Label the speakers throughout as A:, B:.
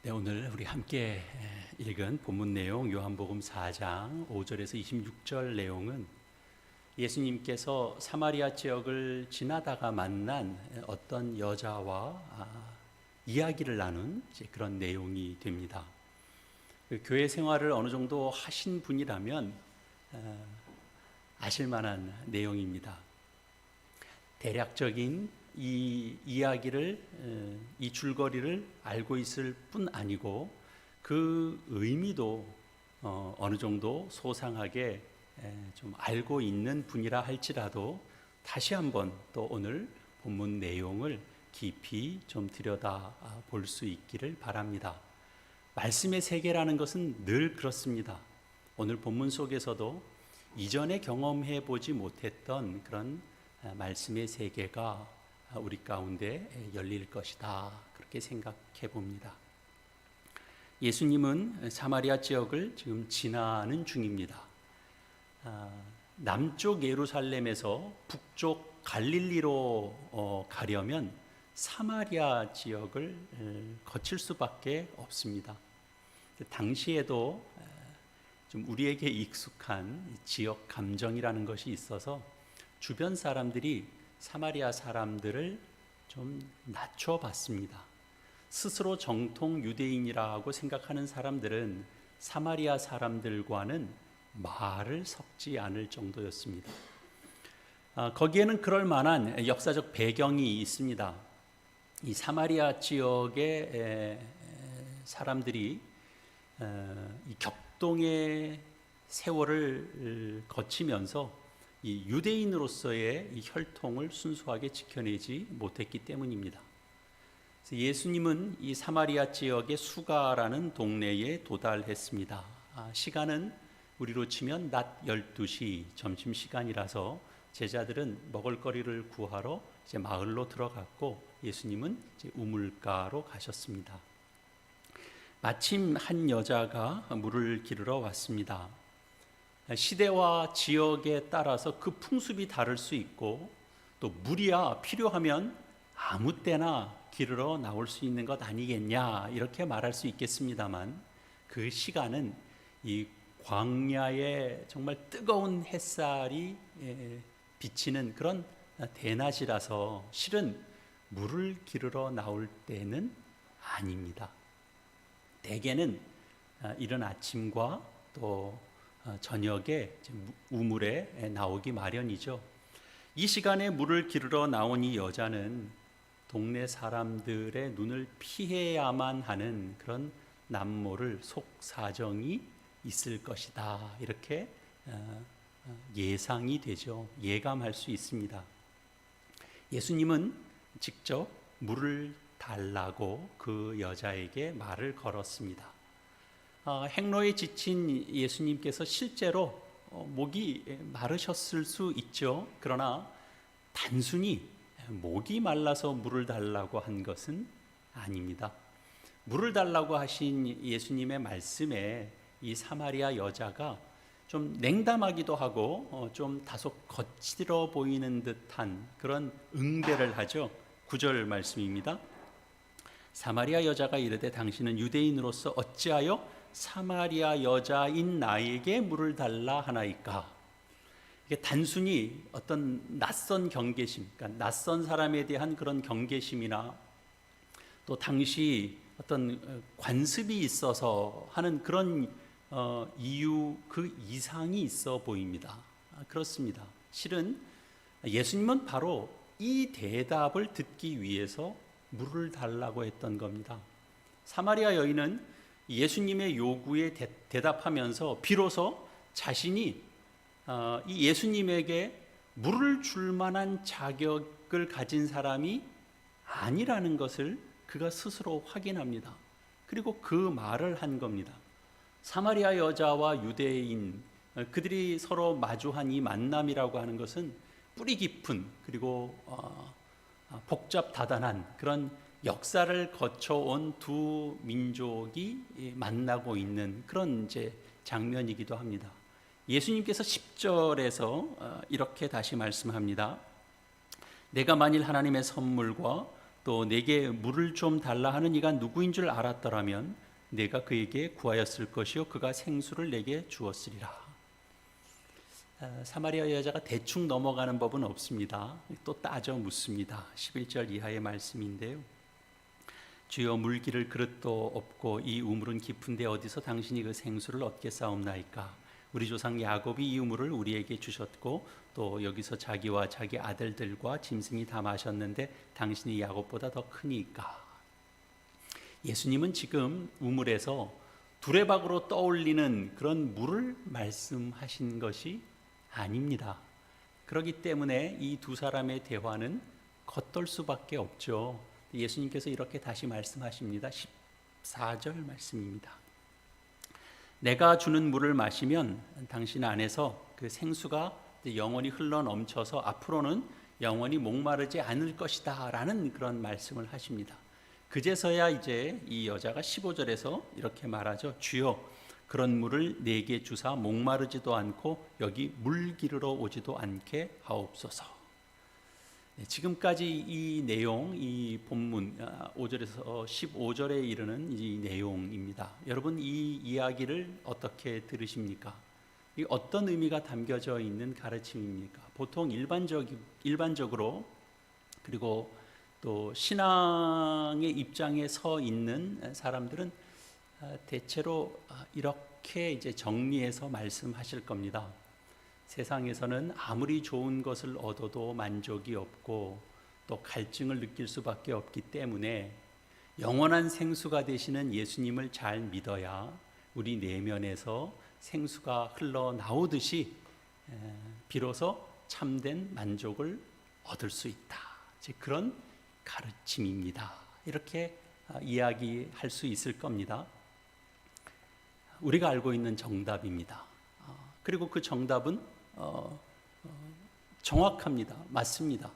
A: 네, 오늘 우리 함께 읽은 본문 내용 요한복음 4장 5절에서 26절 내용은 예수님께서 사마리아 지역을 지나다가 만난 어떤 여자와 이야기를 나눈 그런 내용이 됩니다. 교회 생활을 어느 정도 하신 분이라면 아실 만한 내용입니다. 대략적인 이 이야기를, 이 줄거리를 알고 있을 뿐 아니고 그 의미도 어느 정도 소상하게 좀 알고 있는 분이라 할지라도 다시 한번 또 오늘 본문 내용을 깊이 좀 들여다 볼 수 있기를 바랍니다. 말씀의 세계라는 것은 늘 그렇습니다. 오늘 본문 속에서도 이전에 경험해 보지 못했던 그런 말씀의 세계가 우리 가운데 열릴 것이다, 그렇게 생각해 봅니다. 예수님은 사마리아 지역을 지금 지나는 중입니다. 남쪽 예루살렘에서 북쪽 갈릴리로 가려면 사마리아 지역을 거칠 수밖에 없습니다. 당시에도 좀 우리에게 익숙한 지역 감정이라는 것이 있어서 주변 사람들이 사마리아 사람들을 좀 낮춰봤습니다. 스스로 정통 유대인이라고 생각하는 사람들은 사마리아 사람들과는 말을 섞지 않을 정도였습니다. 거기에는 그럴 만한 역사적 배경이 있습니다. 이 사마리아 지역의 사람들이 이 격동의 세월을 거치면서 이 유대인으로서의 이 혈통을 순수하게 지켜내지 못했기 때문입니다. 그래서 예수님은 이 사마리아 지역의 수가라는 동네에 도달했습니다. 시간은 우리로 치면 낮 12시 점심시간이라서 제자들은 먹을거리를 구하러 이제 마을로 들어갔고 예수님은 이제 우물가로 가셨습니다. 마침 한 여자가 물을 기르러 왔습니다. 시대와 지역에 따라서 그 풍습이 다를 수 있고 또 물이야 필요하면 아무 때나 기르러 나올 수 있는 것 아니겠냐, 이렇게 말할 수 있겠습니다만 그 시간은 이 광야에 정말 뜨거운 햇살이 비치는 그런 대낮이라서 실은 물을 기르러 나올 때는 아닙니다. 대개는 이른 아침과 또 저녁에 우물에 나오기 마련이죠. 이 시간에 물을 기르러 나온 이 여자는 동네 사람들의 눈을 피해야만 하는 그런 남모를 속사정이 있을 것이다, 이렇게 예상이 되죠. 예감할 수 있습니다. 예수님은 직접 물을 달라고 그 여자에게 말을 걸었습니다. 행로에 지친 예수님께서 실제로 목이 마르셨을 수 있죠. 그러나 단순히 목이 말라서 물을 달라고 한 것은 아닙니다. 물을 달라고 하신 예수님의 말씀에 이 사마리아 여자가 좀 냉담하기도 하고 좀 다소 거칠어 보이는 듯한 그런 응대를 하죠. 9절 말씀입니다. 사마리아 여자가 이르되 당신은 유대인으로서 어찌하여 사마리아 여자인 나에게 물을 달라 하나이까? 이게 단순히 어떤 낯선 경계심, 그러니까 낯선 사람에 대한 그런 경계심이나 또 당시 어떤 관습이 있어서 하는 그런 이유 그 이상이 있어 보입니다. 그렇습니다. 실은 예수님은 바로 이 대답을 듣기 위해서 물을 달라고 했던 겁니다. 사마리아 여인은 예수님의 요구에 대답하면서 비로소 자신이 이 예수님에게 물을 줄 만한 자격을 가진 사람이 아니라는 것을 그가 스스로 확인합니다. 그리고 그 말을 한 겁니다. 사마리아 여자와 유대인, 그들이 서로 마주한 이 만남이라고 하는 것은 뿌리 깊은 그리고 복잡다단한 그런 역사를 거쳐온 두 민족이 만나고 있는 그런 이제 장면이기도 합니다. 예수님께서 10절에서 이렇게 다시 말씀합니다. 내가 만일 하나님의 선물과 또 내게 물을 좀 달라 하는 이가 누구인 줄 알았더라면 내가 그에게 구하였을 것이요 그가 생수를 내게 주었으리라. 사마리아 여자가 대충 넘어가는 법은 없습니다. 또 따져 묻습니다. 11절 이하의 말씀인데요. 주여 물기를 그릇도 없고 이 우물은 깊은데 어디서 당신이 그 생수를 얻겠사옵나이까. 우리 조상 야곱이 이 우물을 우리에게 주셨고 또 여기서 자기와 자기 아들들과 짐승이 다 마셨는데 당신이 야곱보다 더 크니까. 예수님은 지금 우물에서 두레박으로 떠올리는 그런 물을 말씀하신 것이 아닙니다. 그렇기 때문에 이 두 사람의 대화는 겉돌 수밖에 없죠. 예수님께서 이렇게 다시 말씀하십니다. 14절 말씀입니다. 내가 주는 물을 마시면 당신 안에서 그 생수가 영원히 흘러 넘쳐서 앞으로는 영원히 목마르지 않을 것이다 라는 그런 말씀을 하십니다. 그제서야 이제 이 여자가 15절에서 이렇게 말하죠. 주여 그런 물을 내게 주사 목마르지도 않고 여기 물 기르러 오지도 않게 하옵소서. 지금까지 이 내용, 이 본문 5절에서 15절에 이르는 이 내용입니다. 여러분 이 이야기를 어떻게 들으십니까? 이 어떤 의미가 담겨져 있는 가르침입니까? 보통 일반적으로 그리고 또 신앙의 입장에 서 있는 사람들은 대체로 이렇게 이제 정리해서 말씀하실 겁니다. 세상에서는 아무리 좋은 것을 얻어도 만족이 없고 또 갈증을 느낄 수밖에 없기 때문에 영원한 생수가 되시는 예수님을 잘 믿어야 우리 내면에서 생수가 흘러나오듯이 비로소 참된 만족을 얻을 수 있다. 그런 가르침입니다. 이렇게 이야기할 수 있을 겁니다. 우리가 알고 있는 정답입니다. 그리고 그 정답은 정확합니다. 맞습니다.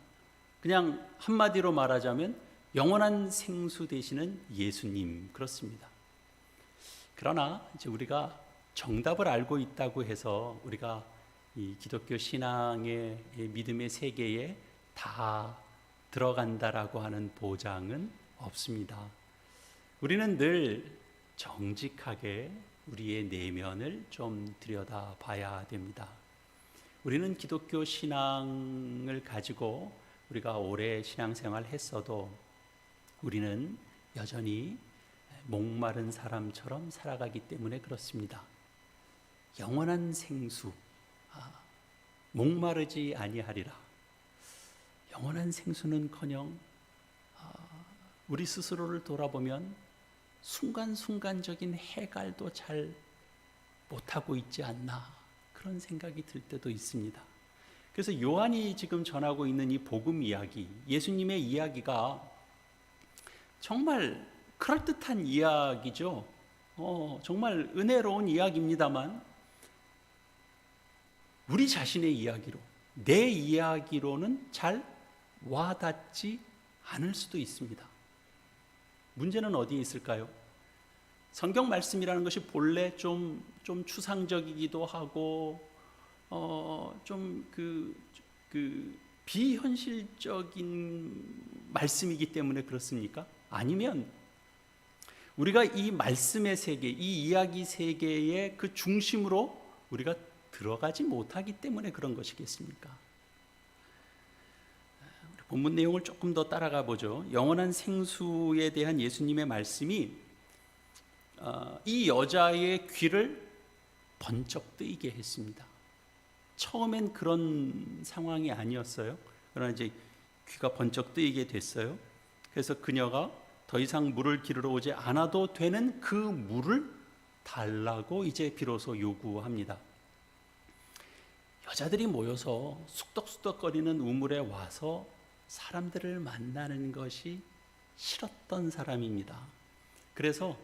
A: 그냥 한마디로 말하자면 영원한 생수 되시는 예수님, 그렇습니다. 그러나 이제 우리가 정답을 알고 있다고 해서 우리가 이 기독교 신앙의 믿음의 세계에 다 들어간다라고 하는 보장은 없습니다. 우리는 늘 정직하게 우리의 내면을 좀 들여다봐야 됩니다. 우리는 기독교 신앙을 가지고 우리가 오래 신앙생활 했어도 우리는 여전히 목마른 사람처럼 살아가기 때문에 그렇습니다. 영원한 생수, 목마르지 아니하리라. 영원한 생수는커녕 우리 스스로를 돌아보면 순간순간적인 해갈도 잘 못하고 있지 않나 그런 생각이 들 때도 있습니다. 그래서 요한이 지금 전하고 있는 이 복음 이야기, 예수님의 이야기가 정말 그럴듯한 이야기죠. 정말 은혜로운 이야기입니다만 우리 자신의 이야기로, 내 이야기로는 잘 와닿지 않을 수도 있습니다. 문제는 어디에 있을까요? 성경 말씀이라는 것이 본래 좀 추상적이기도 하고 좀 비현실적인 말씀이기 때문에 그렇습니까? 아니면 우리가 이 말씀의 세계, 이 이야기 세계의 그 중심으로 우리가 들어가지 못하기 때문에 그런 것이겠습니까? 본문 내용을 조금 더 따라가 보죠. 영원한 생수에 대한 예수님의 말씀이 이 여자의 귀를 번쩍 뜨이게 했습니다. 처음엔 그런 상황이 아니었어요. 그러나 이제 귀가 번쩍 뜨이게 됐어요. 그래서 그녀가 더 이상 물을 기르러 오지 않아도 되는 그 물을 달라고 이제 비로소 요구합니다. 여자들이 모여서 쑥덕쑥덕거리는 우물에 와서 사람들을 만나는 것이 싫었던 사람입니다. 그래서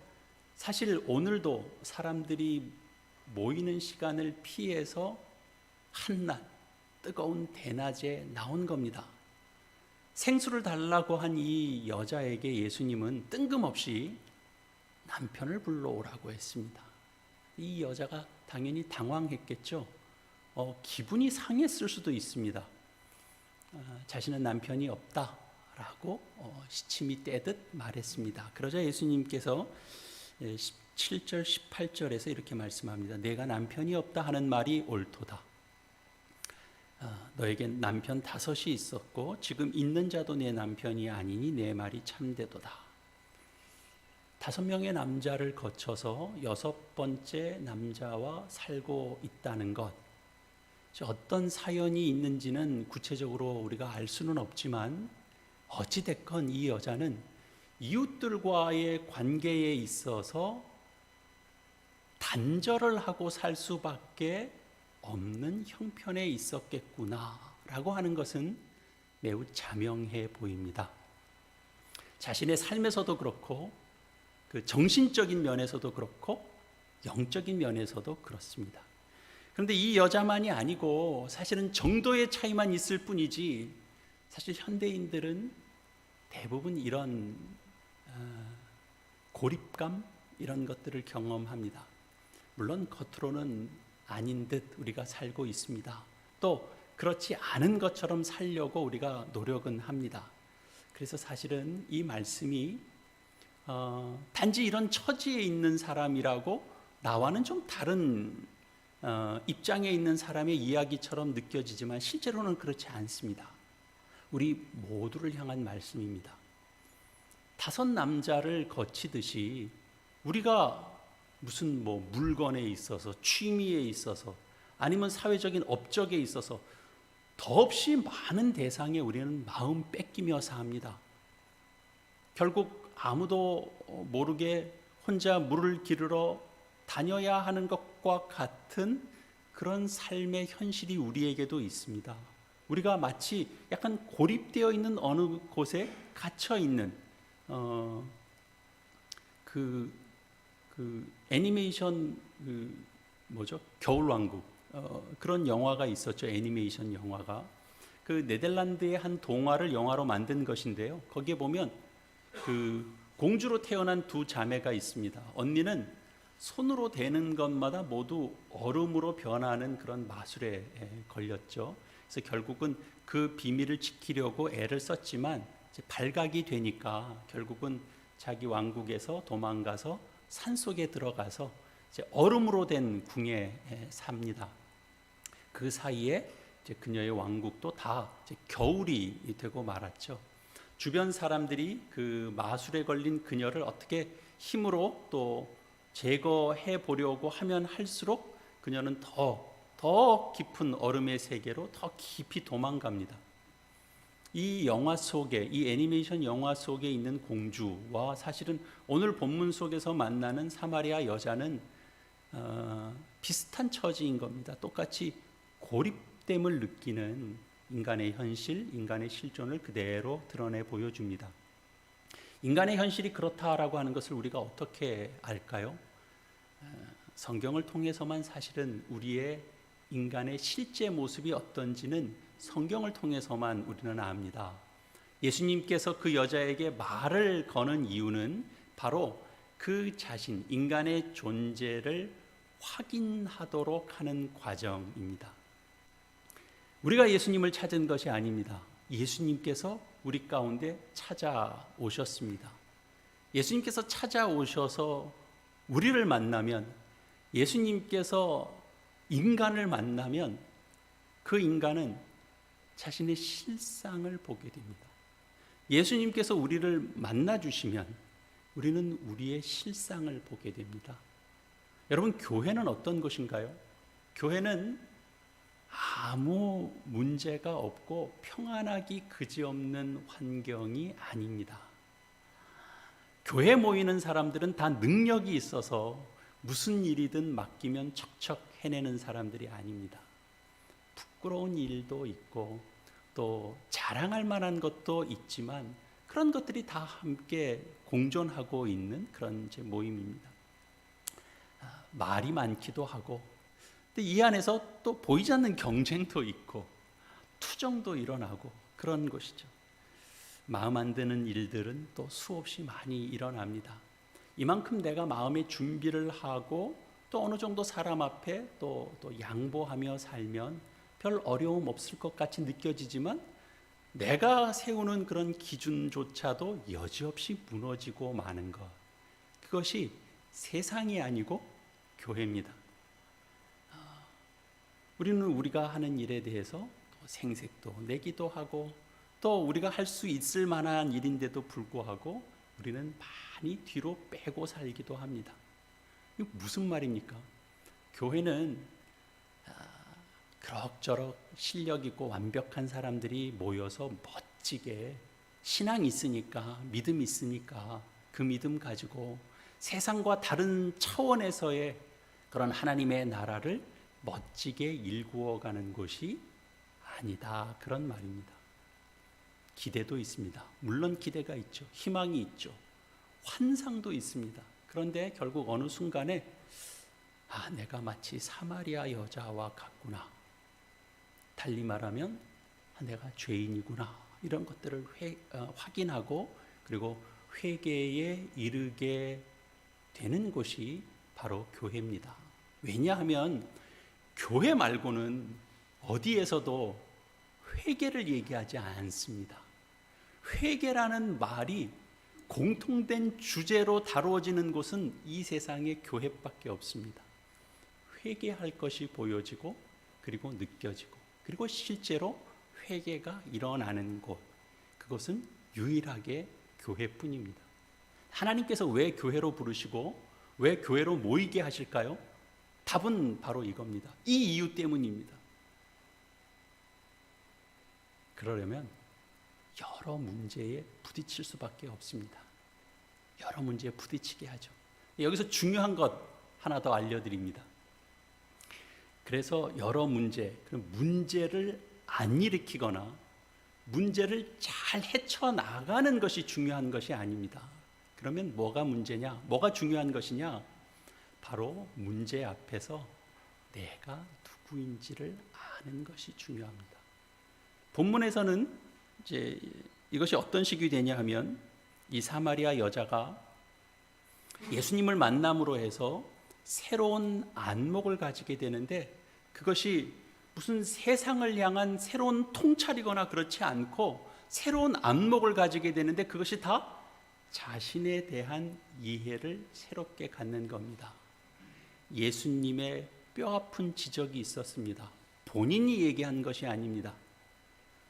A: 사실 오늘도 사람들이 모이는 시간을 피해서 한낮 뜨거운 대낮에 나온 겁니다. 생수를 달라고 한 이 여자에게 예수님은 뜬금없이 남편을 불러오라고 했습니다. 이 여자가 당연히 당황했겠죠. 기분이 상했을 수도 있습니다. 자신은 남편이 라고 시침이 떼듯 말했습니다. 그러자 예수님께서 17절 18절에서 이렇게 말씀합니다. 내가 남편이 없다 하는 말이 옳도다. 너에겐 남편 5이 있었고 지금 있는 자도 내 남편이 아니니 내 말이 참되도다. 5명의 남자를 거쳐서 6번째 남자와 살고 있다는 것, 어떤 사연이 있는지는 구체적으로 우리가 알 수는 없지만 어찌됐건 이 여자는 이웃들과의 관계에 있어서 단절을 하고 살 수밖에 없는 형편에 있었겠구나라고 하는 것은 매우 자명해 보입니다. 자신의 삶에서도 그렇고 그 정신적인 면에서도 그렇고 영적인 면에서도 그렇습니다. 그런데 이 여자만이 아니고 사실은 정도의 차이만 있을 뿐이지 사실 현대인들은 대부분 이런 고립감 이런 것들을 경험합니다. 물론 겉으로는 아닌 듯 우리가 살고 있습니다. 또 그렇지 않은 것처럼 살려고 우리가 노력은 합니다. 그래서 사실은 이 말씀이 단지 이런 처지에 있는 사람이라고 나와는 좀 다른 입장에 있는 사람의 이야기처럼 느껴지지만 실제로는 그렇지 않습니다. 우리 모두를 향한 말씀입니다. 5 남자를 거치듯이 우리가 무슨 물건에 있어서, 취미에 있어서, 아니면 사회적인 업적에 있어서 더없이 많은 대상에 우리는 마음 뺏기며 삽니다. 결국 아무도 모르게 혼자 물을 기르러 다녀야 하는 것과 같은 그런 삶의 현실이 우리에게도 있습니다. 우리가 마치 약간 고립되어 있는 어느 곳에 갇혀 있는 그 애니메이션 겨울왕국 그런 영화가 있었죠. 애니메이션 영화가 그 네덜란드의 한 동화를 영화로 만든 것인데요. 거기에 보면 그 공주로 태어난 2 자매가 있습니다. 언니는 손으로 대는 것마다 모두 얼음으로 변하는 그런 마술에 걸렸죠. 그래서 결국은 그 비밀을 지키려고 애를 썼지만 이제 발각이 되니까 결국은 자기 왕국에서 도망가서 산속에 들어가서 이제 얼음으로 된 궁에 삽니다. 그 사이에 이제 그녀의 왕국도 다 이제 겨울이 되고 말았죠. 주변 사람들이 그 마술에 걸린 그녀를 어떻게 힘으로 또 제거해 보려고 하면 할수록 그녀는 더 깊은 얼음의 세계로 더 깊이 도망갑니다. 이 영화 속에, 이 애니메이션 영화 속에 있는 공주와 사실은 오늘 본문 속에서 만나는 사마리아 여자는 비슷한 처지인 겁니다. 똑같이 고립됨을 느끼는 인간의 현실, 인간의 실존을 그대로 드러내 보여줍니다. 인간의 현실이 그렇다라고 하는 것을 우리가 어떻게 알까요? 성경을 통해서만 사실은 우리의 인간의 실제 모습이 어떤지는 성경을 통해서만 우리는 압니다. 예수님께서 그 여자에게 말을 거는 이유는 바로 그 자신, 인간의 존재를 확인하도록 하는 과정입니다. 우리가 예수님을 찾은 것이 아닙니다. 예수님께서 우리 가운데 찾아오셨습니다. 예수님께서 찾아오셔서 우리를 만나면, 예수님께서 인간을 만나면 그 인간은 자신의 실상을 보게 됩니다. 예수님께서 우리를 만나주시면 우리는 우리의 실상을 보게 됩니다. 여러분, 교회는 어떤 것인가요? 교회는 아무 문제가 없고 평안하기 그지없는 환경이 아닙니다. 교회에 모이는 사람들은 다 능력이 있어서 무슨 일이든 맡기면 척척 해내는 사람들이 아닙니다. 부끄러운 일도 있고 또 자랑할 만한 것도 있지만 그런 것들이 다 함께 공존하고 있는 그런 모임입니다. 말이 많기도 하고, 근데 이 안에서 또 보이지 않는 경쟁도 있고 투정도 일어나고 그런 것이죠. 마음 안 드는 일들은 또 수없이 많이 일어납니다. 이만큼 내가 마음의 준비를 하고 또 어느 정도 사람 앞에 또 양보하며 살면 별 어려움 없을 것 같이 느껴지지만 내가 세우는 그런 기준조차도 여지없이 무너지고 마는 것, 그것이 세상이 아니고 교회입니다. 우리는 우리가 하는 일에 대해서 또 생색도 내기도 하고, 또 우리가 할 수 있을 만한 일인데도 불구하고 우리는 많이 뒤로 빼고 살기도 합니다. 이거 무슨 말입니까? 교회는 그럭저럭 실력 있고 완벽한 사람들이 모여서 멋지게 신앙이 있으니까, 믿음이 있으니까 그 믿음 가지고 세상과 다른 차원에서의 그런 하나님의 나라를 멋지게 일구어가는 곳이 아니다, 그런 말입니다. 기대도 있습니다. 물론 기대가 있죠. 희망이 있죠. 환상도 있습니다. 그런데 결국 어느 순간에 내가 마치 사마리아 여자와 같구나, 달리 말하면 내가 죄인이구나, 이런 것들을 확인하고 그리고 회개에 이르게 되는 곳이 바로 교회입니다. 왜냐하면 교회 말고는 어디에서도 회개를 얘기하지 않습니다. 회개라는 말이 공통된 주제로 다루어지는 곳은 이 세상의 교회밖에 없습니다. 회개할 것이 보여지고 그리고 느껴지고 그리고 실제로 회개가 일어나는 곳, 그것은 유일하게 교회뿐입니다. 하나님께서 왜 교회로 부르시고 왜 교회로 모이게 하실까요? 답은 바로 이겁니다. 이 이유 때문입니다. 그러려면 여러 문제에 부딪힐 수밖에 없습니다. 여러 문제에 부딪히게 하죠. 여기서 중요한 것 하나 더 알려드립니다. 그래서 여러 문제를 안 일으키거나 문제를 잘 헤쳐나가는 것이 중요한 것이 아닙니다. 그러면 뭐가 문제냐? 뭐가 중요한 것이냐? 바로 문제 앞에서 내가 누구인지를 아는 것이 중요합니다. 본문에서는 이제 이것이 어떤 식이 되냐 하면, 이 사마리아 여자가 예수님을 만남으로 해서 새로운 안목을 가지게 되는데, 그것이 무슨 세상을 향한 새로운 통찰이거나 그렇지 않고 새로운 안목을 가지게 되는데, 그것이 다 자신에 대한 이해를 새롭게 갖는 겁니다. 예수님의 뼈아픈 지적이 있었습니다. 본인이 얘기한 것이 아닙니다.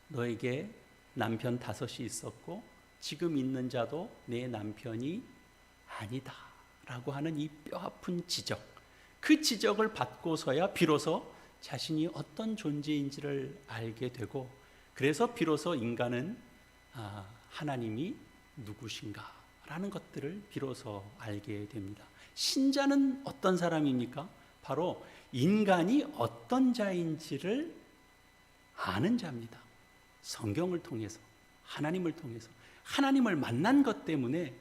A: 너에게 남편 5이 있었고 지금 있는 자도 내 남편이 아니다 라고 하는 이 뼈아픈 지적, 그 지적을 받고서야 비로소 자신이 어떤 존재인지를 알게 되고, 그래서 비로소 인간은 하나님이 누구신가 라는 것들을 비로소 알게 됩니다. 신자는 어떤 사람입니까? 바로 인간이 어떤 자인지를 아는 자입니다. 성경을 통해서, 하나님을 통해서, 하나님을 만난 것 때문에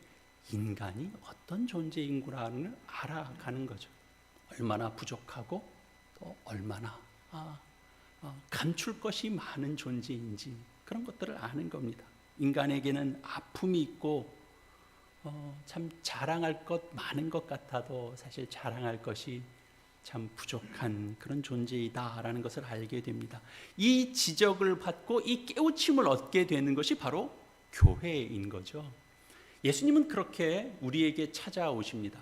A: 인간이 어떤 존재인구라는 걸 알아가는 거죠. 얼마나 부족하고 또 얼마나 감출 것이 많은 존재인지, 그런 것들을 아는 겁니다. 인간에게는 아픔이 있고 참 자랑할 것 많은 것 같아도 사실 자랑할 것이 참 부족한 그런 존재이다라는 것을 알게 됩니다. 이 지적을 받고 이 깨우침을 얻게 되는 것이 바로 교회인 거죠. 예수님은 그렇게 우리에게 찾아오십니다.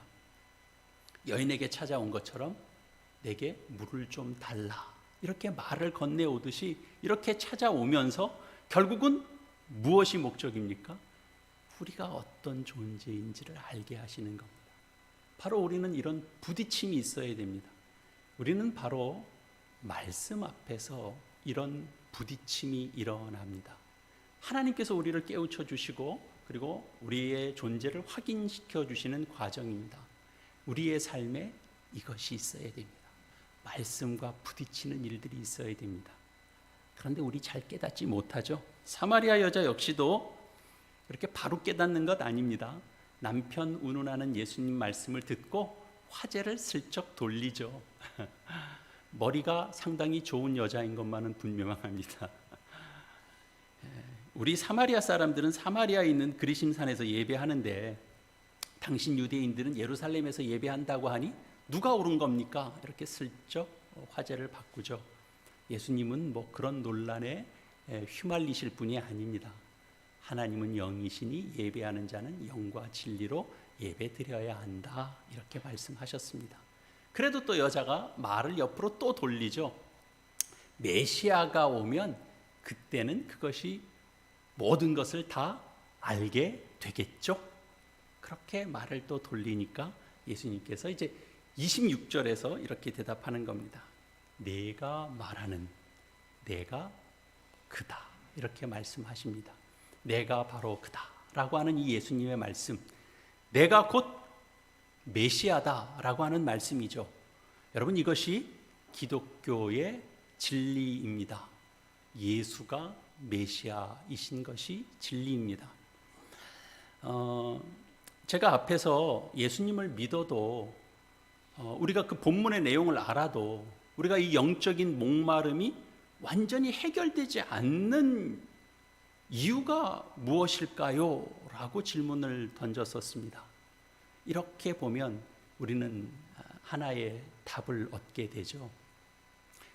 A: 여인에게 찾아온 것처럼 내게 물을 좀 달라, 이렇게 말을 건네오듯이 이렇게 찾아오면서 결국은 무엇이 목적입니까? 우리가 어떤 존재인지를 알게 하시는 겁니다. 바로 우리는 이런 부딪힘이 있어야 됩니다. 우리는 바로 말씀 앞에서 이런 부딪힘이 일어납니다. 하나님께서 우리를 깨우쳐 주시고 그리고 우리의 존재를 확인시켜 주시는 과정입니다. 우리의 삶에 이것이 있어야 됩니다. 말씀과 부딪히는 일들이 있어야 됩니다. 그런데 우리 잘 깨닫지 못하죠. 사마리아 여자 역시도 그렇게 바로 깨닫는 것 아닙니다. 남편 운운하는 예수님 말씀을 듣고 화제를 슬쩍 돌리죠. 머리가 상당히 좋은 여자인 것만은 분명합니다. 우리 사마리아 사람들은 사마리아에 있는 그리심산에서 예배하는데, 당신 유대인들은 예루살렘에서 예배한다고 하니 누가 옳은 겁니까? 이렇게 슬쩍 화제를 바꾸죠. 예수님은 뭐 그런 논란에 휘말리실 분이 아닙니다. 하나님은 영이시니 예배하는 자는 영과 진리로 예배드려야 한다, 이렇게 말씀하셨습니다. 그래도 또 여자가 말을 옆으로 또 돌리죠. 메시아가 오면 그때는 그것이 모든 것을 다 알게 되겠죠. 그렇게 말을 또 돌리니까 예수님께서 이제 26절에서 이렇게 대답하는 겁니다. 내가 말하는 내가 그다, 이렇게 말씀하십니다. 내가 바로 그다 라고 하는 이 예수님의 말씀, 내가 곧 메시아다 라고 하는 말씀이죠. 여러분, 이것이 기독교의 진리입니다. 예수가 메시아이신 것이 진리입니다. 제가 앞에서 예수님을 믿어도 우리가 그 본문의 내용을 알아도 우리가 이 영적인 목마름이 완전히 해결되지 않는 이유가 무엇일까요? 라고 질문을 던졌었습니다. 이렇게 보면 우리는 하나의 답을 얻게 되죠.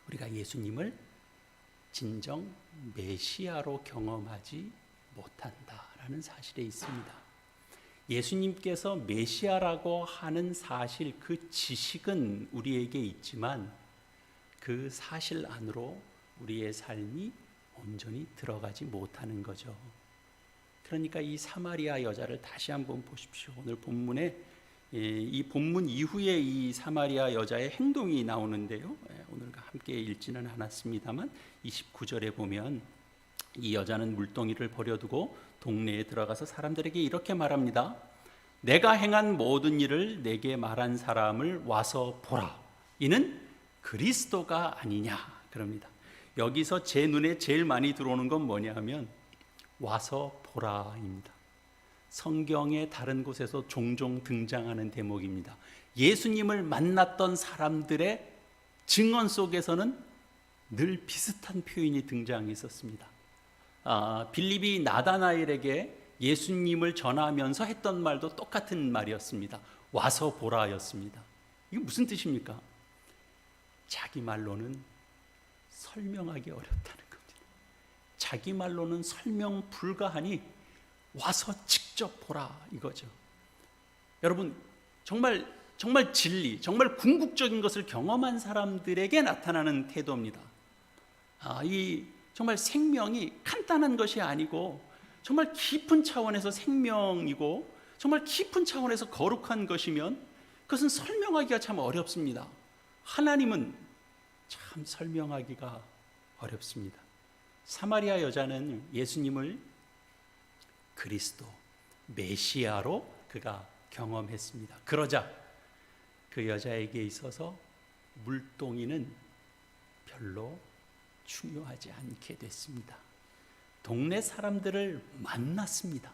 A: 우리가 예수님을 진정 메시아로 경험하지 못한다라는 사실에 있습니다. 예수님께서 메시아라고 하는 사실, 그 지식은 우리에게 있지만 그 사실 안으로 우리의 삶이 온전히 들어가지 못하는 거죠. 그러니까 이 사마리아 여자를 다시 한번 보십시오. 오늘 본문에 이 본문 이후에 이 사마리아 여자의 행동이 나오는데요. 오늘 함께 읽지는 않았습니다만 29절에 보면 이 여자는 물동이를 버려두고 동네에 들어가서 사람들에게 이렇게 말합니다. 내가 행한 모든 일을 내게 말한 사람을 와서 보라. 이는 그리스도가 아니냐 그럽니다. 여기서 제 눈에 제일 많이 들어오는 건 뭐냐 하면 와서 보라입니다. 성경의 다른 곳에서 종종 등장하는 대목입니다. 예수님을 만났던 사람들의 증언 속에서는 늘 비슷한 표현이 등장했었습니다. 빌립이 나다나엘에게 예수님을 전하면서 했던 말도 똑같은 말이었습니다. 와서 보라였습니다. 이게 무슨 뜻입니까? 자기 말로는 설명하기 어렵다는 겁니다. 자기 말로는 설명 불가하니 와서 직접 보라, 이거죠. 여러분, 정말 진리, 정말 궁극적인 것을 경험한 사람들에게 나타나는 태도입니다. 이 정말 생명이 간단한 것이 아니고 정말 깊은 차원에서 생명이고 정말 깊은 차원에서 거룩한 것이면 그것은 설명하기가 참 어렵습니다. 하나님은 참 설명하기가 어렵습니다. 사마리아 여자는 예수님을 그리스도, 메시아로 그가 경험했습니다. 그러자 그 여자에게 있어서 물동이는 별로 중요하지 않게 됐습니다. 동네 사람들을 만났습니다.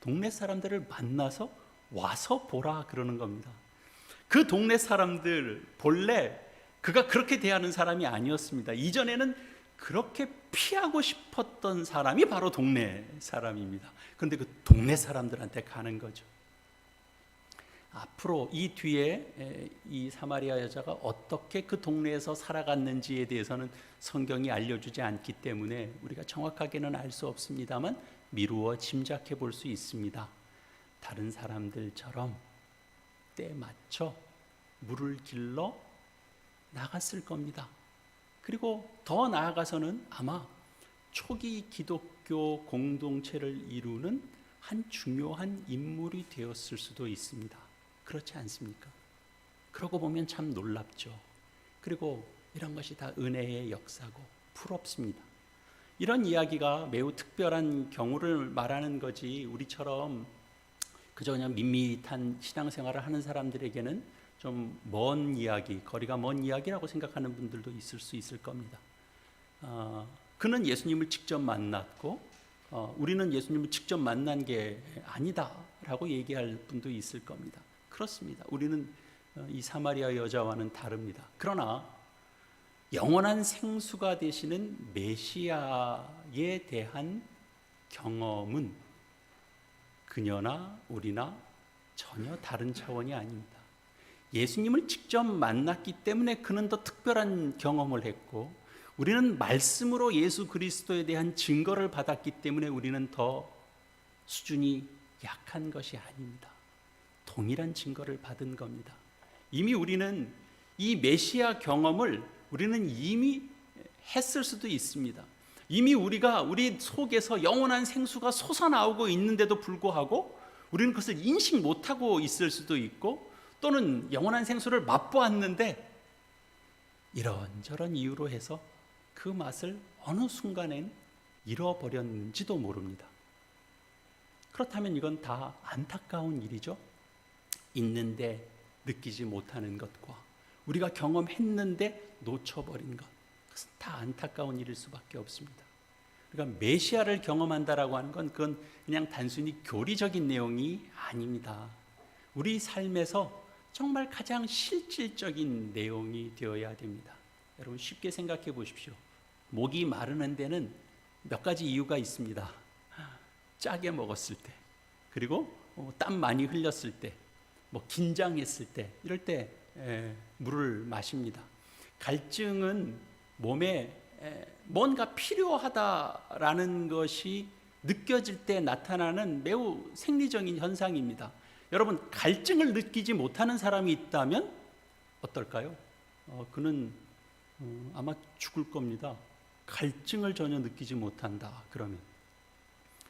A: 동네 사람들을 만나서 와서 보라 그러는 겁니다. 그 동네 사람들 본래 그가 그렇게 대하는 사람이 아니었습니다. 이전에는 그렇게 피하고 싶었던 사람이 바로 동네 사람입니다. 그런데 그 동네 사람들한테 가는 거죠. 앞으로 이 뒤에 이 사마리아 여자가 어떻게 그 동네에서 살아갔는지에 대해서는 성경이 알려주지 않기 때문에 우리가 정확하게는 알 수 없습니다만 미루어 짐작해 볼 수 있습니다. 다른 사람들처럼 때 맞춰 물을 길러 나갔을 겁니다. 그리고 더 나아가서는 아마 초기 기독교 공동체를 이루는 한 중요한 인물이 되었을 수도 있습니다. 그렇지 않습니까? 그러고 보면 참 놀랍죠. 그리고 이런 것이 다 은혜의 역사고 부럽습니다. 이런 이야기가 매우 특별한 경우를 말하는 거지 우리처럼 그저 그냥 밋밋한 신앙생활을 하는 사람들에게는 좀 먼 이야기, 거리가 먼 이야기라고 생각하는 분들도 있을 수 있을 겁니다. 그는 예수님을 직접 만났고 우리는 예수님을 직접 만난 게 아니다라고 얘기할 분도 있을 겁니다. 그렇습니다. 우리는 이 사마리아 여자와는 다릅니다. 그러나 영원한 생수가 되시는 메시아에 대한 경험은 그녀나 우리나 전혀 다른 차원이 아닙니다. 예수님을 직접 만났기 때문에 그는 더 특별한 경험을 했고 우리는 말씀으로 예수 그리스도에 대한 증거를 받았기 때문에 우리는 더 수준이 약한 것이 아닙니다. 동일한 증거를 받은 겁니다. 이미 우리는 이 메시아 경험을 우리는 이미 했을 수도 있습니다. 이미 우리가 우리 속에서 영원한 생수가 솟아나오고 있는데도 불구하고 우리는 그것을 인식 못하고 있을 수도 있고, 또는 영원한 생수를 맛보았는데 이런저런 이유로 해서 그 맛을 어느 순간엔 잃어버렸는지도 모릅니다. 그렇다면 이건 다 안타까운 일이죠. 있는데 느끼지 못하는 것과 우리가 경험했는데 놓쳐버린 것, 그것은 다 안타까운 일일 수밖에 없습니다. 그러니까 메시아를 경험한다라고 하는 건 그건 그냥 단순히 교리적인 내용이 아닙니다. 우리 삶에서 정말 가장 실질적인 내용이 되어야 됩니다. 여러분 쉽게 생각해 보십시오. 목이 마르는 데는 몇 가지 이유가 있습니다. 짜게 먹었을 때, 그리고 땀 많이 흘렸을 때, 긴장했을 때, 이럴 때 물을 마십니다. 갈증은 몸에 뭔가 필요하다라는 것이 느껴질 때 나타나는 매우 생리적인 현상입니다. 여러분, 갈증을 느끼지 못하는 사람이 있다면 어떨까요? 그는 아마 죽을 겁니다. 갈증을 전혀 느끼지 못한다 그러면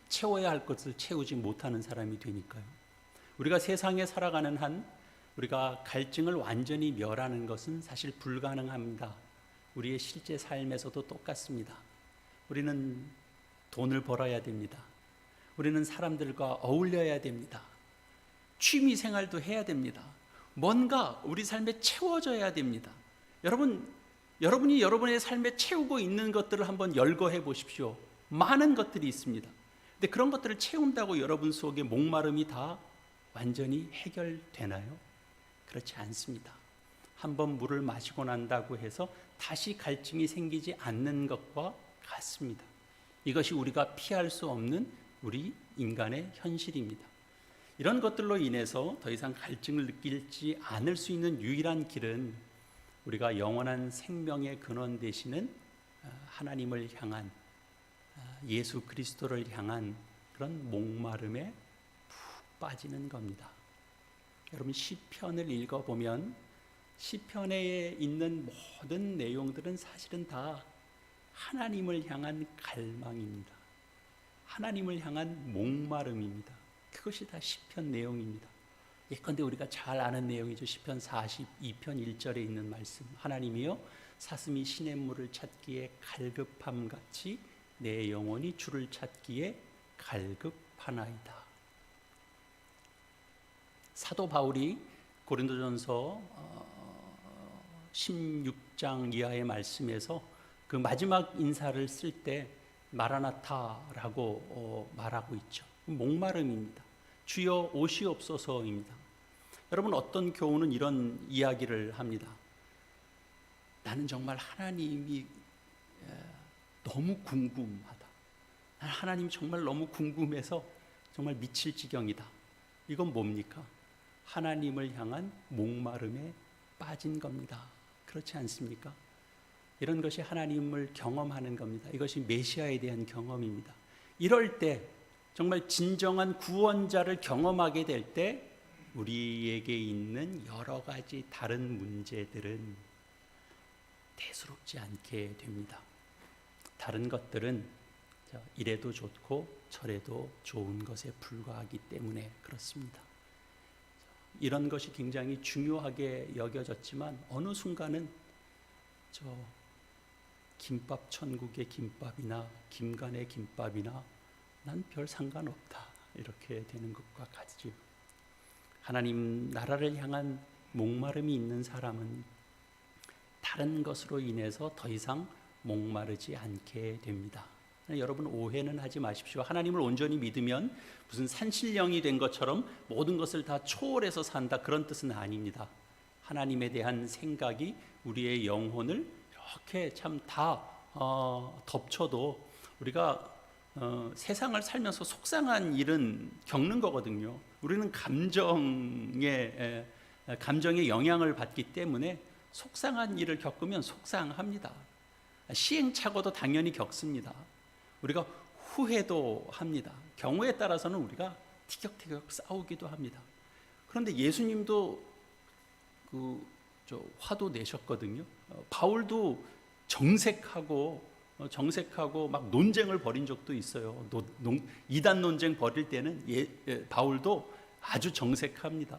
A: 채워야 할 것을 채우지 못하는 사람이 되니까요. 우리가 세상에 살아가는 한 우리가 갈증을 완전히 멸하는 것은 사실 불가능합니다. 우리의 실제 삶에서도 똑같습니다. 우리는 돈을 벌어야 됩니다. 우리는 사람들과 어울려야 됩니다. 취미 생활도 해야 됩니다. 뭔가 우리 삶에 채워져야 됩니다. 여러분이 여러분의 삶에 채우고 있는 것들을 한번 열거해 보십시오. 많은 것들이 있습니다. 근데 그런 것들을 채운다고 여러분 속에 목마름이 다 완전히 해결되나요? 그렇지 않습니다. 한번 물을 마시고 난다고 해서 다시 갈증이 생기지 않는 것과 같습니다. 이것이 우리가 피할 수 없는 우리 인간의 현실입니다. 이런 것들로 인해서 더 이상 갈증을 느끼지 않을 수 있는 유일한 길은 우리가 영원한 생명의 근원 되시는 하나님을 향한, 예수 그리스도를 향한 그런 목마름에 푹 빠지는 겁니다. 여러분 시편을 읽어보면 시편에 있는 모든 내용들은 사실은 다 하나님을 향한 갈망입니다. 하나님을 향한 목마름입니다. 그것이 다 시편 내용입니다. 예컨대 우리가 잘 아는 내용이죠. 시편 42편 1절에 있는 말씀. 하나님이여 사슴이 시냇물을 찾기에 갈급함같이 내 영혼이 주를 찾기에 갈급하나이다. 사도 바울이 고린도전서 16장 이하의 말씀에서 그 마지막 인사를 쓸 때 마라나타라고 말하고 있죠. 목마름입니다. 주여 오시옵소서입니다. 여러분 어떤 교우는 이런 이야기를 합니다. 나는 정말 하나님이 너무 궁금하다. 하나님이 정말 너무 궁금해서 정말 미칠 지경이다. 이건 뭡니까? 하나님을 향한 목마름에 빠진 겁니다. 그렇지 않습니까? 이런 것이 하나님을 경험하는 겁니다. 이것이 메시아에 대한 경험입니다. 이럴 때 정말 진정한 구원자를 경험하게 될 때 우리에게 있는 여러 가지 다른 문제들은 대수롭지 않게 됩니다. 다른 것들은 이래도 좋고 저래도 좋은 것에 불과하기 때문에 그렇습니다. 이런 것이 굉장히 중요하게 여겨졌지만 어느 순간은 저 김밥 천국의 김밥이나 김간의 김밥이나 난 별 상관없다 이렇게 되는 것과 같지요. 하나님 나라를 향한 목마름이 있는 사람은 다른 것으로 인해서 더 이상 목마르지 않게 됩니다. 여러분 오해는 하지 마십시오. 하나님을 온전히 믿으면 무슨 산신령이 된 것처럼 모든 것을 다 초월해서 산다 그런 뜻은 아닙니다. 하나님에 대한 생각이 우리의 영혼을 이렇게 참 다 덮쳐도 우리가 세상을 살면서 속상한 일은 겪는 거거든요. 우리는 감정의 영향을 받기 때문에 속상한 일을 겪으면 속상합니다. 시행착오도 당연히 겪습니다. 우리가 후회도 합니다. 경우에 따라서는 우리가 티격태격 싸우기도 합니다. 그런데 예수님도 화도 내셨거든요. 바울도 정색하고 막 논쟁을 벌인 적도 있어요. 이단 논쟁 벌일 때는 바울도 아주 정색합니다.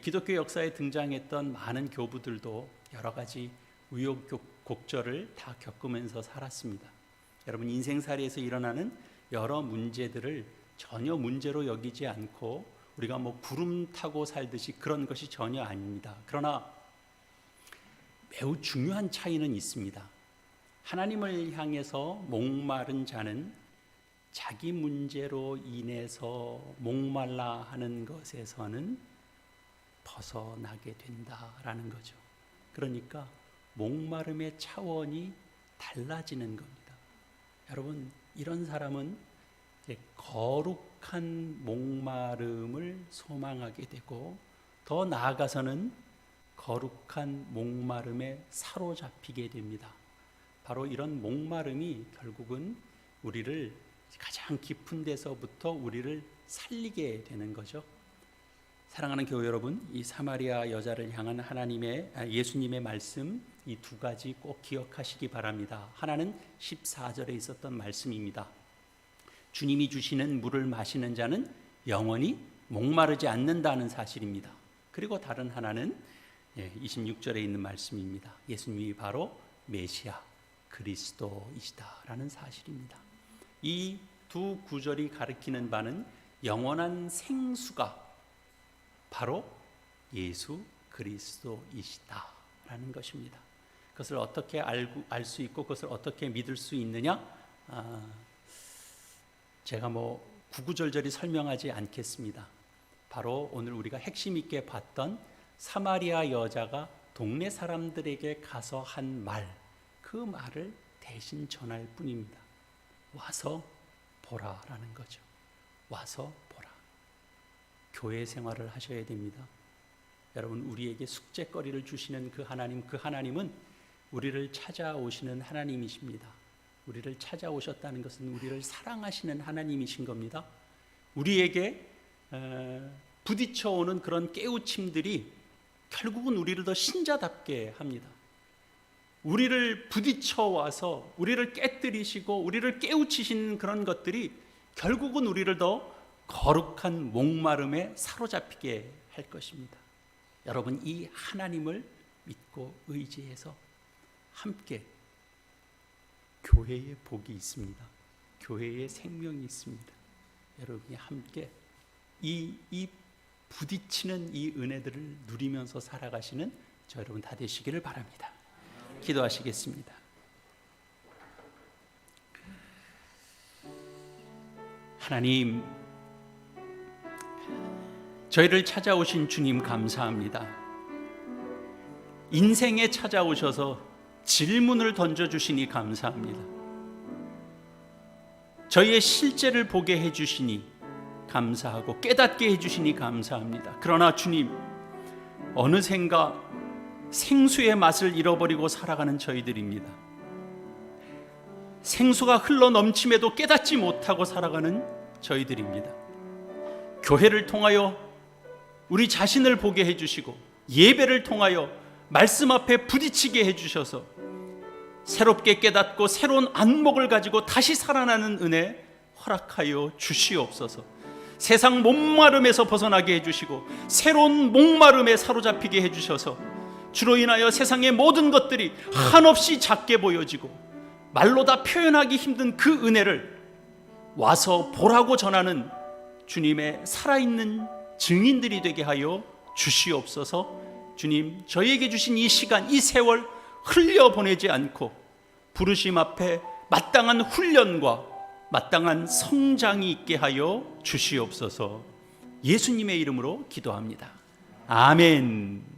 A: 기독교 역사에 등장했던 많은 교부들도 여러 가지 우여곡절을 다 겪으면서 살았습니다. 여러분, 인생살이에서 일어나는 여러 문제들을 전혀 문제로 여기지 않고 우리가 구름 타고 살듯이 그런 것이 전혀 아닙니다. 그러나 매우 중요한 차이는 있습니다. 하나님을 향해서 목마른 자는 자기 문제로 인해서 목말라 하는 것에서는 벗어나게 된다라는 거죠. 그러니까 목마름의 차원이 달라지는 겁니다. 여러분, 이런 사람은 거룩한 목마름을 소망하게 되고 더 나아가서는 거룩한 목마름에 사로잡히게 됩니다. 바로 이런 목마름이 결국은 우리를 가장 깊은 데서부터 우리를 살리게 되는 거죠. 사랑하는 교회 여러분, 이 사마리아 여자를 향한 예수님의 말씀, 이 두 가지 꼭 기억하시기 바랍니다. 하나는 14절에 있었던 말씀입니다. 주님이 주시는 물을 마시는 자는 영원히 목마르지 않는다는 사실입니다. 그리고 다른 하나는 26절에 있는 말씀입니다. 예수님이 바로 메시아 그리스도이시다라는 사실입니다. 이 두 구절이 가리키는 바는 영원한 생수가 바로 예수 그리스도이시다라는 것입니다. 그것을 어떻게 알 수 있고 그것을 어떻게 믿을 수 있느냐? 제가 구구절절히 설명하지 않겠습니다. 바로 오늘 우리가 핵심 있게 봤던 사마리아 여자가 동네 사람들에게 가서 한 말, 그 말을 대신 전할 뿐입니다. 와서 보라라는 거죠. 와서 보라. 교회 생활을 하셔야 됩니다. 여러분, 우리에게 숙제거리를 주시는 그 하나님은 우리를 찾아오시는 하나님이십니다. 우리를 찾아오셨다는 것은 우리를 사랑하시는 하나님이신 겁니다. 우리에게 부딪혀오는 그런 깨우침들이 결국은 우리를 더 신자답게 합니다. 우리를 부딪혀와서 우리를 깨뜨리시고 우리를 깨우치시는 그런 것들이 결국은 우리를 더 거룩한 목마름에 사로잡히게 할 것입니다. 여러분, 이 하나님을 믿고 의지해서 함께 교회의 복이 있습니다. 교회의 생명이 있습니다. 여러분이 함께 이 부딪히는 이 은혜들을 누리면서 살아가시는 저 여러분 다 되시기를 바랍니다. 기도하시겠습니다. 하나님, 저희를 찾아오신 주님 감사합니다. 인생에 찾아오셔서 질문을 던져주시니 감사합니다. 저희의 실제를 보게 해주시니 감사하고 깨닫게 해주시니 감사합니다. 그러나 주님, 어느샌가 생수의 맛을 잃어버리고 살아가는 저희들입니다. 생수가 흘러 넘침에도 깨닫지 못하고 살아가는 저희들입니다. 교회를 통하여 우리 자신을 보게 해주시고 예배를 통하여 말씀 앞에 부딪히게 해주셔서 새롭게 깨닫고 새로운 안목을 가지고 다시 살아나는 은혜 허락하여 주시옵소서. 세상 목마름에서 벗어나게 해주시고 새로운 목마름에 사로잡히게 해주셔서 주로 인하여 세상의 모든 것들이 한없이 작게 보여지고 말로 다 표현하기 힘든 그 은혜를 와서 보라고 전하는 주님의 살아있는 증인들이 되게 하여 주시옵소서. 주님, 저희에게 주신 이 시간, 이 세월 흘려보내지 않고 부르심 앞에 마땅한 훈련과 마땅한 성장이 있게 하여 주시옵소서. 예수님의 이름으로 기도합니다. 아멘.